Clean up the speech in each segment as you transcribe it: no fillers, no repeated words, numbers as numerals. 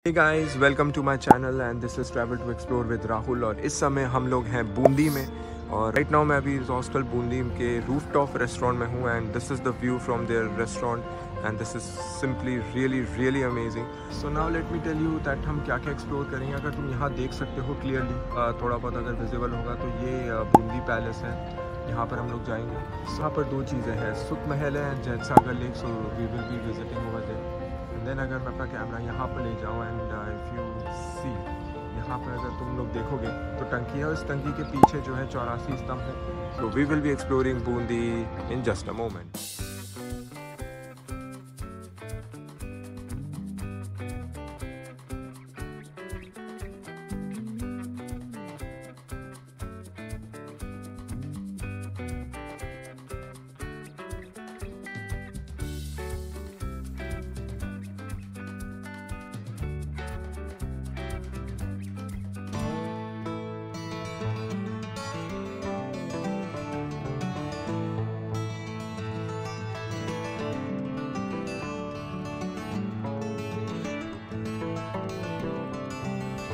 Hey guys, welcome to my channel and this is Travel to Explore with Rahul। और इस समय हम लोग हैं बूंदी में और राइट नाउ मैं अभी हॉस्टल बूंदी के रूफटॉप रेस्टोरेंट में हूँ and this is the view from their restaurant and this is simply really amazing. So now let me tell you that हम क्या क्या एक्सप्लोर करेंगे। अगर तुम यहाँ देख सकते हो क्लियरली, थोड़ा बहुत अगर विजिबल होगा तो ये बूंदी पैलेस है, यहाँ पर हम लोग जाएंगे। यहाँ पर दो चीज़ें हैं, सुख महल है and Jain Sagar lake, so we will be visiting over there. Then अगर मैं अपना कैमरा यहाँ पर ले जाऊँ एंड इफ़ यू सी, यहाँ पर अगर तुम लोग देखोगे तो टंकी है, उस टंकी के पीछे जो है 84 स्तंभ है। So we will be exploring Bundi in just a moment.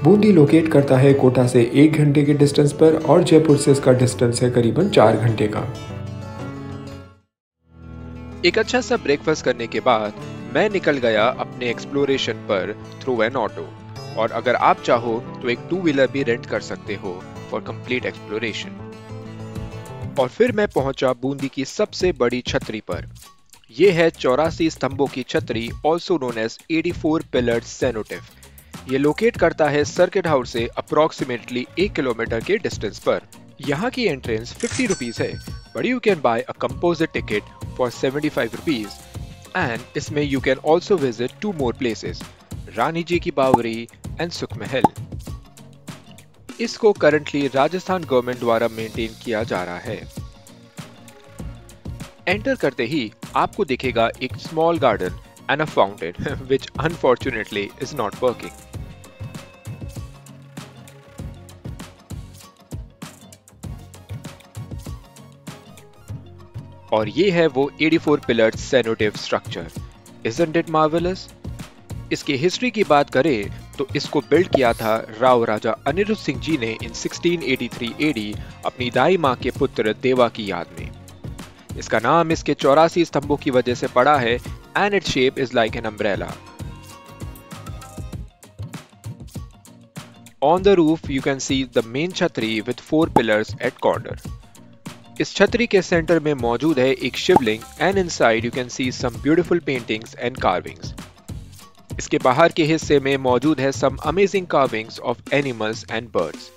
Bundi locate करता है कोटा से 1 घंटे के डिस्टेंस पर और जयपुर से इसका डिस्टेंस है करीबन 4 घंटे का। एक अच्छा सा ब्रेकफास्ट करने के बाद मैं निकल गया अपने एक्सप्लोरेशन पर थ्रू एन ऑटो, और अगर आप चाहो तो एक 2 व्हीलर भी रेंट कर सकते हो फॉर कंप्लीट एक्सप्लोरेशन। और फिर मैं पहुंचा बूंदी की सबसे बड़ी छतरी पर। यह है 84 स्तंभों की छतरी, also known as 84 pillared cenotaph. ये लोकेट करता है सर्किट हाउस से अप्रोक्सीमेटली 1 किलोमीटर के डिस्टेंस पर। यहाँ की एंट्रेंस 50 रुपीज है, but you can buy a composite ticket for 75 rupees and इसमें you can also visit 2 more places, Rani ji की बावरी एंड सुख महल। इसको करंटली राजस्थान गवर्नमेंट द्वारा मेंटेन किया जा रहा है। एंटर करते ही आपको दिखेगा एक small garden and a fountain which unfortunately is not working. और ये है वो 84 pillared cenotaph structure. Isn't it marvelous? इसकी हिस्ट्री की बात करें तो इसको बिल्ड किया था राव राजा अनिरुद्ध सिंह जी ने इन 1683 AD अपनी दाई माँ के पुत्र देवा की याद में। इसका नाम इसके 84 स्तंभों की वजह से पड़ा है and its shape is like an umbrella. On the roof you can see the main छतरी with 4 pillars at corner. इस छतरी के सेंटर में मौजूद है एक शिवलिंग and inside you can see some beautiful paintings and carvings. इसके बाहर के हिस्से में मौजूद है some amazing carvings of animals and birds.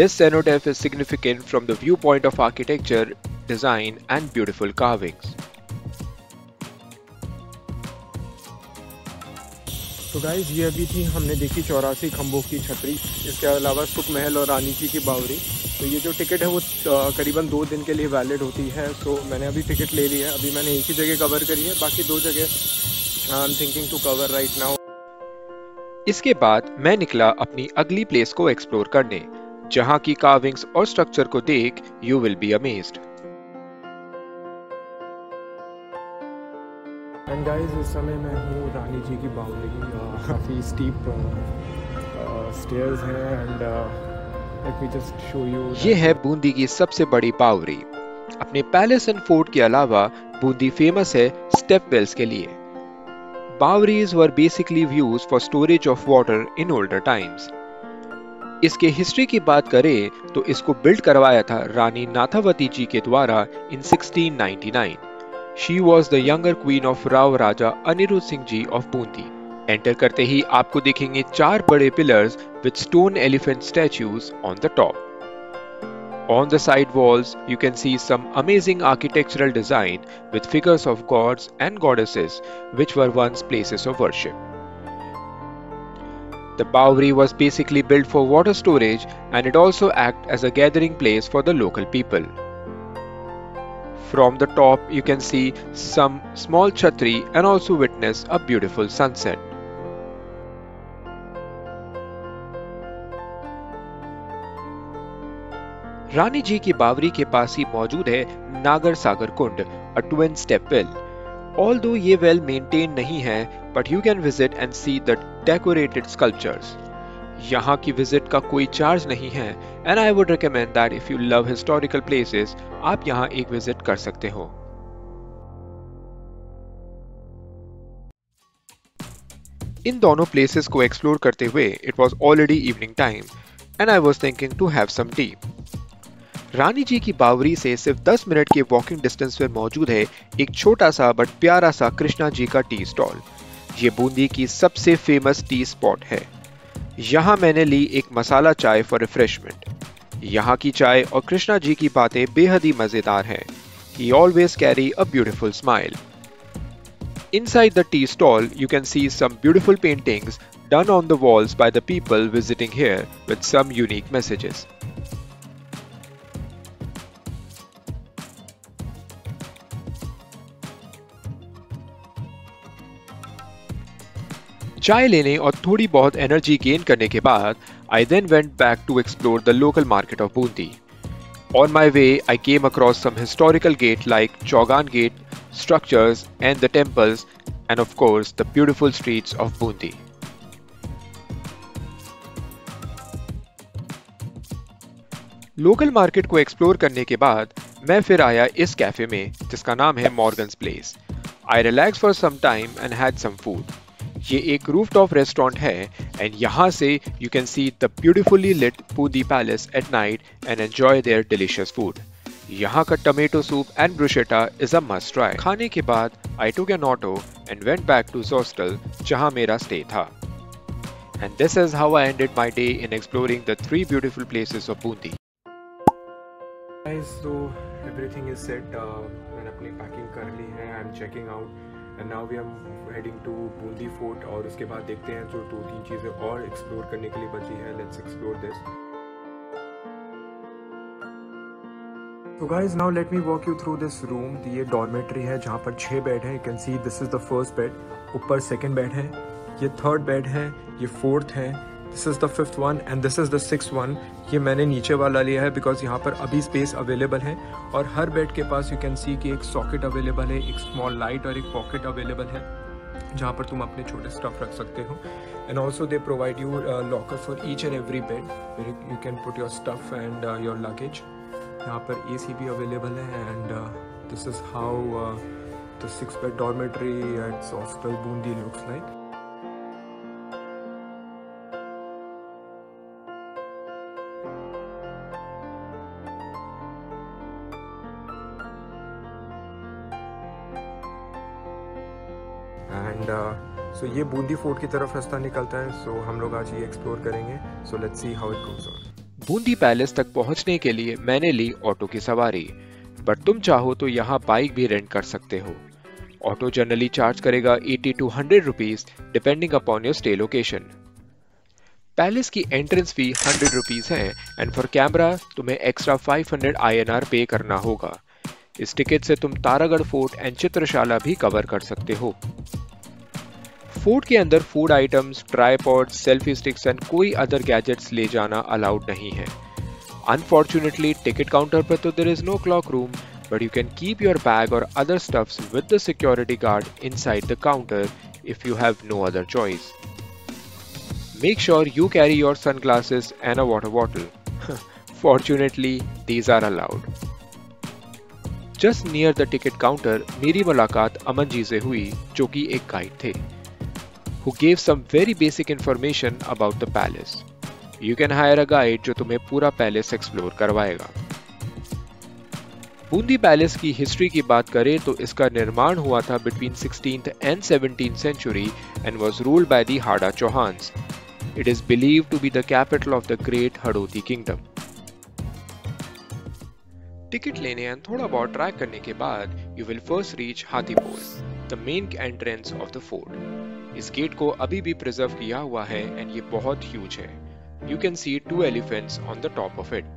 This cenote is significant from the viewpoint of architecture, design and beautiful carvings. तो गाइज ये अभी थी हमने देखी 84 खंभों की छतरी, इसके अलावा सुख महल और रानी जी की बावरी। तो ये जो टिकट है वो करीबन 2 दिन के लिए वैलिड होती है। सो मैंने अभी टिकट ले ली है, अभी मैंने एक ही जगह कवर करी है, बाकी 2 जगह I am thinking to cover right now. इसके बाद मैं निकला अपनी अगली प्लेस को एक्सप्लोर करने, जहां की कार्विंग्स और स्ट्रक्चर को देख you will be amazed. And guys इस समय मैं हूँ रानी जी की बावली। काफ़ी स्टीप स्टेयर्स हैं and let me just show you. ये है बूंदी की सबसे बड़ी बावरी। अपने पैलेस एंड फोर्ट के अलावा बूंदी फेमस है स्टेप वेल्स के लिए। Baoris were basically used for storage of water in older times. इसके हिस्ट्री की बात करें तो इसको बिल्ड करवाया था रानी नाथावती जी के द्वारा in 1699। She was the younger queen of Rao Raja Anirudh Singh ji of Bundi. Enter करते ही आपको दिखेंगे 4 बड़े pillars with stone elephant statues on the top. On the side walls, you can see some amazing architectural design with figures of gods and goddesses which were once places of worship. The Bauri was basically built for water storage and it also acted as a gathering place for the local people. From the top you can see some small chhatri and also witness a beautiful sunset. रानी जी की बावरी के पास ही मौजूद है नागर सागर कुंड, a twin step well. Although ये well maintained नहीं है, but you can visit and see the decorated sculptures. यहाँ की विजिट का कोई चार्ज नहीं है and I would recommend that if you love historical places, आप यहाँ एक विजिट कर सकते हो। इन दोनों प्लेसेस को एक्सप्लोर करते हुए it was already evening time and I was thinking to have some tea. रानी जी की बावरी से सिर्फ 10 मिनट के वॉकिंग डिस्टेंस पर मौजूद है एक छोटा सा बट प्यारा सा कृष्णा जी का टी स्टॉल। ये बूंदी की सबसे फेमस टी स्पॉट है। यहाँ मैंने ली एक मसाला चाय फॉर रिफ्रेशमेंट। यहाँ की चाय और कृष्णा जी की बातें बेहद ही मजेदार हैं। He always carry a beautiful smile. Inside the tea stall, you can see some beautiful paintings done on the walls by the people visiting here with some unique messages. चाय लेने और थोड़ी बहुत एनर्जी गेन करने के बाद I then went back to explore the local market of Bundi. On my way, I came across some historical gates like Chaugan Gate, structures and the temples, and of course the beautiful streets of Bundi. Local market को explore करने के बाद मैं फिर आया इस cafe में जिसका नाम है Morgan's place. I relaxed for some time and had some food. ये एक रूफटॉप रेस्टोरेंट है एंड यहाँ से you can see the beautifully lit Bundi palace at night and enjoy their delicious food. यहाँ का tomato soup and bruschetta is a must try. खाने के बाद I took an auto and went back to hostel जहाँ मेरा stay था। And this is how I ended my day in exploring the 3 beautiful places of Bundi. Guys, so everything is set. मैंने अपनी packing कर ली है। I am checking out and now we are heading to Bundi fort और उसके बाद देखते हैं जो 2-3 चीज़ें और एक्सप्लोर करने के लिए बची है। Let's explore this. So guys, now let me walk you through this room. ये डॉर्मेट्री है जहाँ पर 6 बेड हैं। You can see this is the first bed. ऊपर सेकंड बेड है, ये थर्ड बेड है, ये फोर्थ है, this is the 5th one and this is the 6th one. ये मैंने नीचे वाला लिया है बिकॉज यहाँ पर अभी स्पेस अवेलेबल है और हर बेड के पास यू कैन सी कि एक सॉकेट अवेलेबल है, एक स्मॉल लाइट और एक पॉकेट अवेलेबल है जहाँ पर तुम अपने छोटे स्टफ रख सकते हो। And also they provide you locker for each and every bed you can put your stuff and your luggage. यहाँ पर AC भी अवेलेबल है and this is how the 6 bed dormitory at Hostel Bundi looks like. And so ये Bundi fort की तरफ रास्ता निकलता है। सो हम लोग आज ये एक्सप्लोर करेंगे। So let's see how it goes on. Bundi palace तक पहुंचने के लिए मैंने ली ऑटो की सवारी, बट तुम चाहो तो यहाँ बाइक भी रेंट कर सकते हो। ऑटो जनरली चार्ज करेगा 80 to 100 rupees depending upon your stay location. Palace की एंट्रेंस फी 100 रुपीज है एंड फॉर कैमरा तुम्हें एक्स्ट्रा 500 INR पे करना होगा। इस टिकट से तुम तारागढ़ फोर्ट एंड चित्रशाला भी कवर कर सकते हो। फोर्ट के अंदर food items, tripod, selfie sticks and कोई अदर गैजेट्स ले जाना अलाउड नहीं है। अनफॉर्चुनेटली टिकट काउंटर पर तो there is no cloak room, but you can keep your bag or other stuffs with the security guard inside the counter if you have no other choice. Make sure you carry your sunglasses and a water bottle. Fortunately, these are allowed. Just near the ticket counter, मेरी मुलाकात अमन जी से हुई जो कि एक guide थे, who gave some very basic information about the palace. You can hire a guide जो तुम्हें पूरा पैलेस एक्सप्लोर करवाएगा। बूंदी पैलेस की हिस्ट्री की बात करें तो इसका निर्माण हुआ था between 16th and 17th century and was ruled by the Hada Chauhans. It is believed to be the capital of the great Hadoti kingdom. Ticket लेने और थोड़ा बहुत ट्रैक करने के बाद you will first reach Hathipol, the main entrance of the fort. इस gate को अभी भी प्रिजर्व किया हुआ है एंड ये बहुत ह्यूज है। You can see 2 elephants on the top of it.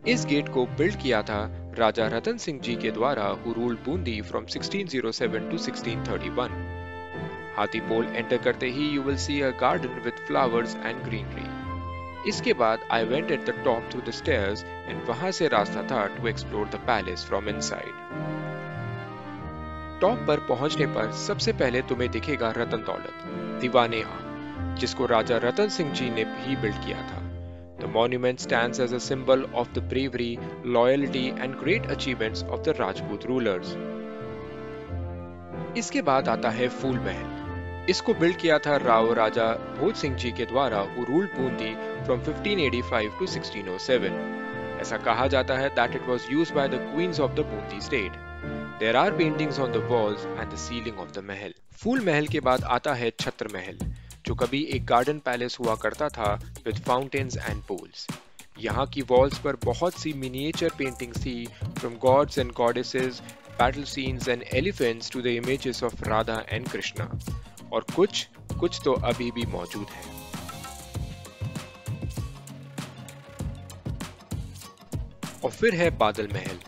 इस गेट को बिल्ड किया था राजा रतन सिंह जी के द्वारा who ruled Bundi from 1607 to 1631. Hathipol enter करते ही you will see a garden with flowers and greenery. इसके बाद I went at the top through the stairs and वहां से रास्ता था to explore the palace from inside. Top पर पहुंचने पर सबसे पहले तुम्हें दिखेगा रतन दौलत, दीवानेहा, जिसको राजा रतन सिंह जी ने ही बिल्ड किया था। The monument stands as a symbol of the bravery, loyalty and great achievements of the Rajput rulers. इसके बाद आता है फूल महल। इसको बिल्ड किया था राव राजा भोज सिंह जी के द्वारा, who ruled Bundi from 1585 to 1607. ऐसा कहा जाता है that it was used by the queens of the Bundi state. There are paintings on the walls and the ceiling of the महल। फूल महल के बाद आता है छत्र महल, जो कभी एक गार्डन पैलेस हुआ करता था with fountains and pools। यहाँ की वॉल्स पर बहुत सी मिनिएचर पेंटिंग्स थी, from gods and goddesses, battle scenes and elephants to the images of Radha and Krishna। और कुछ तो अभी भी मौजूद है। और फिर है बादल महल।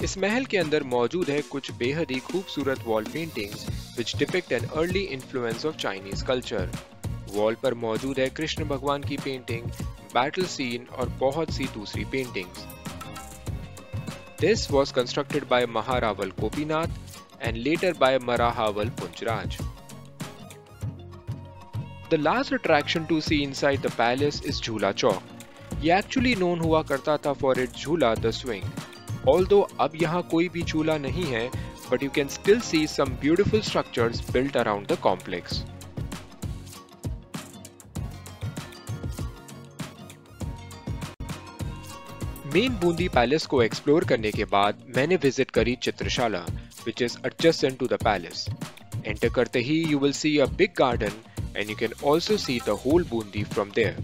इस महल के अंदर मौजूद है कुछ बेहद ही खूबसूरत wall paintings which depict an early influence of Chinese culture। Wall पर मौजूद है कृष्ण भगवान की पेंटिंग, बैटल सीन और बहुत सी दूसरी paintings. This was constructed by Maharaval Gopinath and later by Marahaval Punjraj। The last attraction to see inside the palace is Jhula Chowk। ये actually known हुआ करता था for its झूला the swing। Although अब यहाँ कोई भी झूला नहीं है, but you can still see some beautiful structures built around the complex। Main Bundi palace को एक्सप्लोर करने के बाद मैंने विजिट करी चित्रशाला, which is adjacent to the palace। Enter करते ही you will see a big garden and you can also see the whole Bundi from there।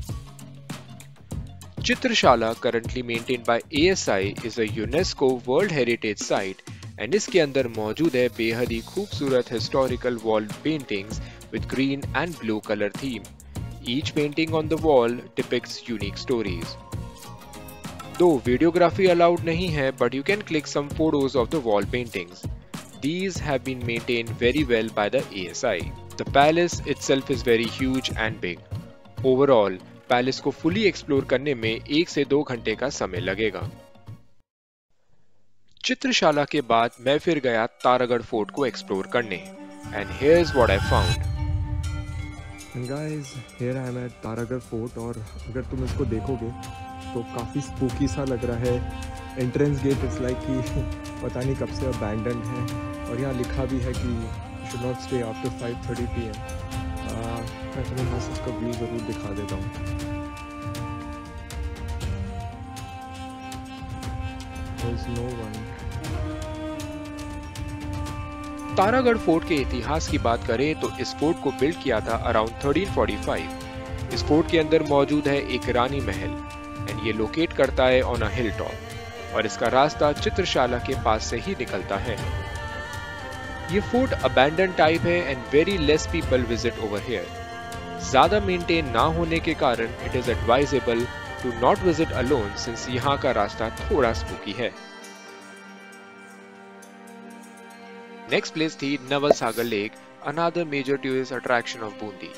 चित्रशाला currently maintained by ASI is a UNESCO World Heritage Site and इसके अंदर मौजूद है बेहद ही खूबसूरत historical wall paintings with green and blue color theme। Each painting on the wall depicts unique stories। Though videography allowed नहीं है, but you can click some photos of the wall paintings। These have been maintained very well by the ASI। The palace itself is very huge and big। Overall, palace को fully explore करने में 1 से 2 घंटे का समय लगेगा। चित्रशाला के बाद मैं फिर गया तारागढ़ फोर्ट को एक्सप्लोर करने। And here's what I found. Guys, here I am at Taragarh fort और अगर तुम इसको देखोगे तो काफ़ी स्पूकी सा लग रहा है। एंट्रेंस गेट इट्स लाइक कि पता नहीं कब से अबैंडन है और यहाँ लिखा भी है कि should not stay after 5:30 PM। मैं तुम्हें यहाँ से इसका व्यू ज़रूर दिखा देता हूँ। No one। तारागढ़ फोर्ट के इतिहास की बात करें तो इस फोर्ट को बिल्ड किया था अराउंड 1345। इस फोर्ट के अंदर मौजूद है एक रानी महल एंड ये लोकेट करता है ऑन अ हिल टॉप और इसका रास्ता चित्रशाला के पास से ही निकलता है। ये फोर्ट अबैंडन टाइप है and very less people visit over here. ज्यादा मेंटेन ना होने के कारण it is advisable to not visit alone since यहाँ का रास्ता थोड़ा स्पूकी है। नेक्स्ट प्लेस थी Nawal Sagar lake, another major tourist attraction of Bundi.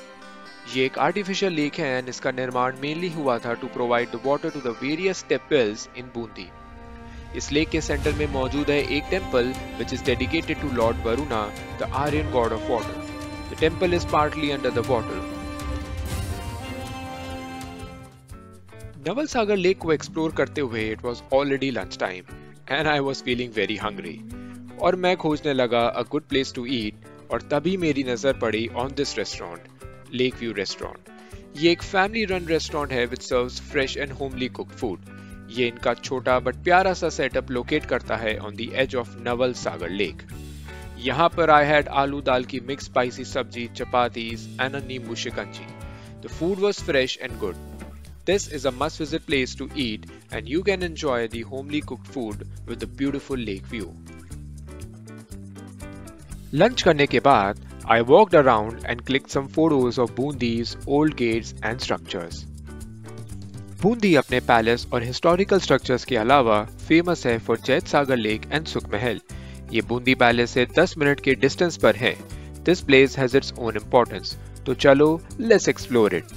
ये एक आर्टिफिशियल लेक है एंड इसका निर्माण मेनली हुआ था to provide the water to the various step wells in Bundi. इस लेक के सेंटर में मौजूद है एक temple which is dedicated to Lord Varuna, the Aryan god of water। The temple is partly under the water। Naval Sagar lake को explore करते हुए it was already lunch time and I was feeling very hungry और मैं खोजने लगा a good place to eat और तभी मेरी नजर पड़ी on this restaurant, Lakeview Restaurant। ये एक फैमिली रन रेस्टोरेंट है which serves fresh and homely cooked food। ये इनका छोटा बट प्यारा सा सेटअप लोकेट करता है on the edge of Nawal Sagar lake. यहाँ पर आई हैड आलू दाल की mix spicy sabzi, chapatis and a nimbu shikanji. The food was fresh and good. This is a must visit place to eat and you can enjoy the homely cooked food with the beautiful lake view. Lunch करने के बाद I walked around and clicked some photos of Bundi's old gates and structures। Bundi अपने palace और historical structures के अलावा famous है for जैत सागर lake and Sukh महल। ये बूंदी पैलेस से 10 मिनट के डिस्टेंस पर है। This place has its own importance, तो चलो लेट्स एक्सप्लोर इट।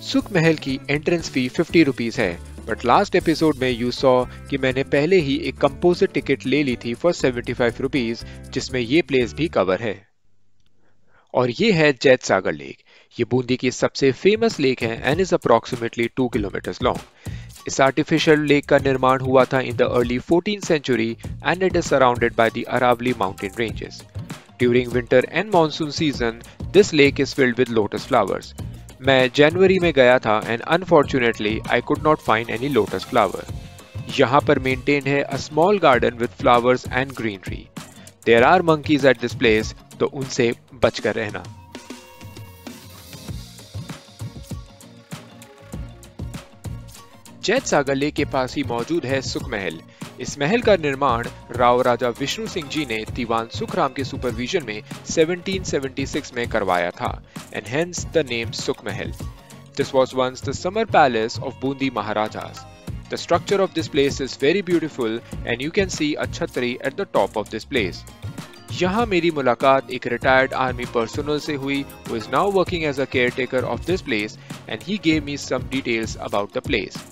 सुख महल की एंट्रेंस फी 50 रुपीज है, बट लास्ट एपिसोड में यू सॉ कि मैंने पहले ही एक कंपोजिट टिकट ले ली थी फॉर 75 रुपीज, जिसमें ये प्लेस भी कवर है। और ये है जैत सागर लेक। ये बूंदी की सबसे फेमस लेक है and is approximately 2 kilometre long. इस आर्टिफिशियल लेक का निर्माण हुआ था in the early 14th century and it is surrounded by the Aravalli mountain ranges. During winter and monsoon season, this lake is filled with lotus flowers. मैं जनवरी में गया था and unfortunately I could not find any lotus flower. यहाँ पर maintained है a small garden with flowers and greenery. There are monkeys at this place, तो उनसे बचकर रहना। जैत सागर लेक के पास ही मौजूद है सुख महल। इस महल का निर्माण राव राजा विष्णु सिंह जी ने दीवान सुखराम के सुपरविजन में 1776 में करवाया था and hence the name Sukh Mahal. This was once the summer palace of Bundi Maharajas. The structure of this place is very beautiful and you can see a chhatri at the top of this place. यहाँ मेरी मुलाकात एक retired army personnel से हुई who is now working as a caretaker of this place and he gave me some details about the place.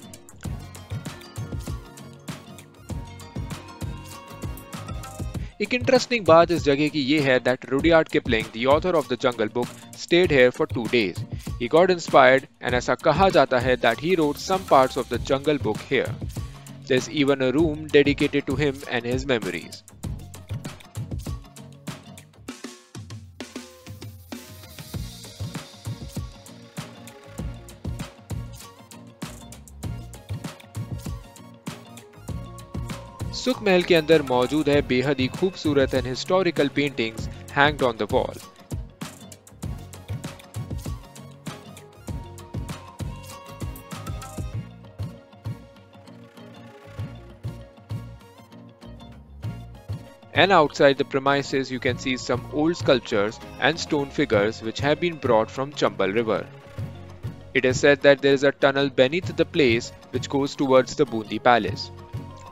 एक interesting बात इस जगह की ये है that Rudyard Kipling, the author of the Jungle Book, stayed here for 2 days. He got inspired and ऐसा कहा जाता है that he wrote some parts of the Jungle Book here. There's even a room dedicated to him and his memories. सुख महल के अंदर मौजूद है बेहद ही खूबसूरत and historical paintings hanged on the wall. And outside the premises you can see some old sculptures and stone figures which have been brought from Chambal River. It is said that there is a tunnel beneath the place which goes towards the Bundi Palace.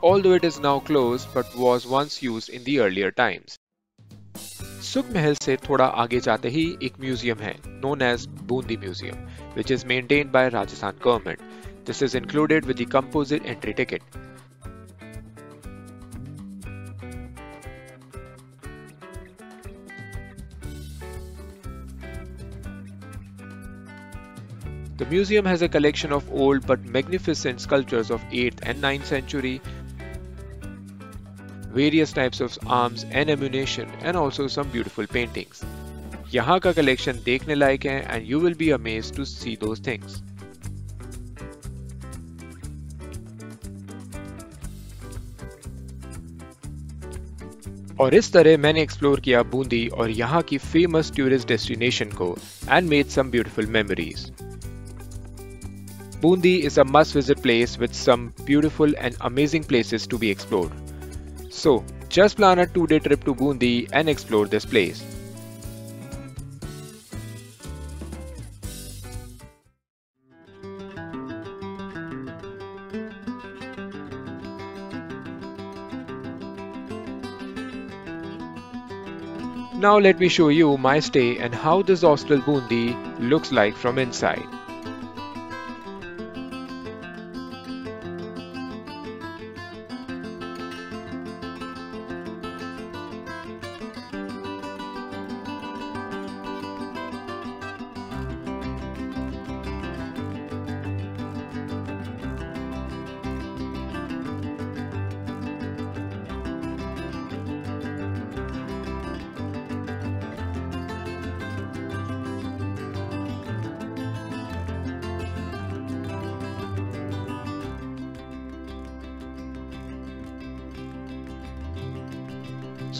Although it is now closed but was once used in the earlier times. सुख महल से थोड़ा आगे जाते ही एक museum है known as Bundi Museum, which is maintained by Rajasthan government. This is included with the composite entry ticket. The museum has a collection of old but magnificent sculptures of 8th and 9th century, various types of arms and ammunition and also some beautiful paintings. यहाँ का collection देखने लायक है and you will be amazed to see those things. और इस तरह मैंने explore किया बूंदी और यहाँ की फेमस टूरिस्ट डेस्टिनेशन को and made some beautiful memories. Bundi is a must-visit place with some beautiful and amazing places to be explored. So, just plan a 2-day trip to Bundi and explore this place. Now let me show you my stay and how this hostel Bundi looks like from inside.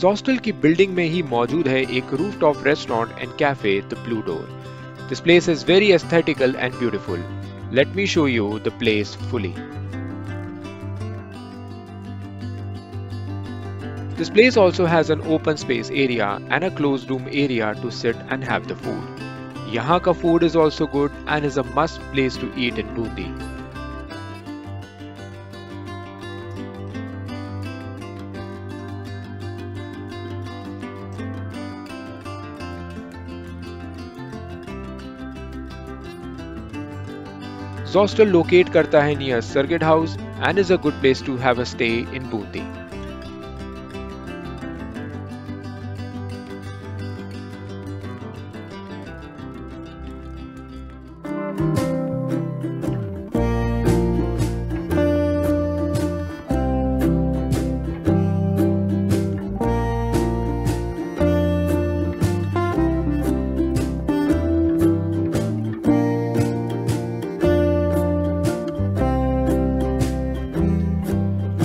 Hostel की building में ही मौजूद है एक rooftop restaurant and cafe the blue door. This place is very aesthetical and beautiful. Let me show you the place fully. This place also has an open space area and a closed room area to sit and have the food. यहाँ का food is also good and is a must place to eat in Bundi. Zostel locate करता है near circuit house and is a good place to have a stay in Bundi.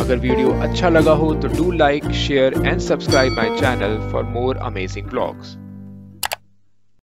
अगर video अच्छा लगा हो तो do like, share and subscribe my channel for more amazing vlogs.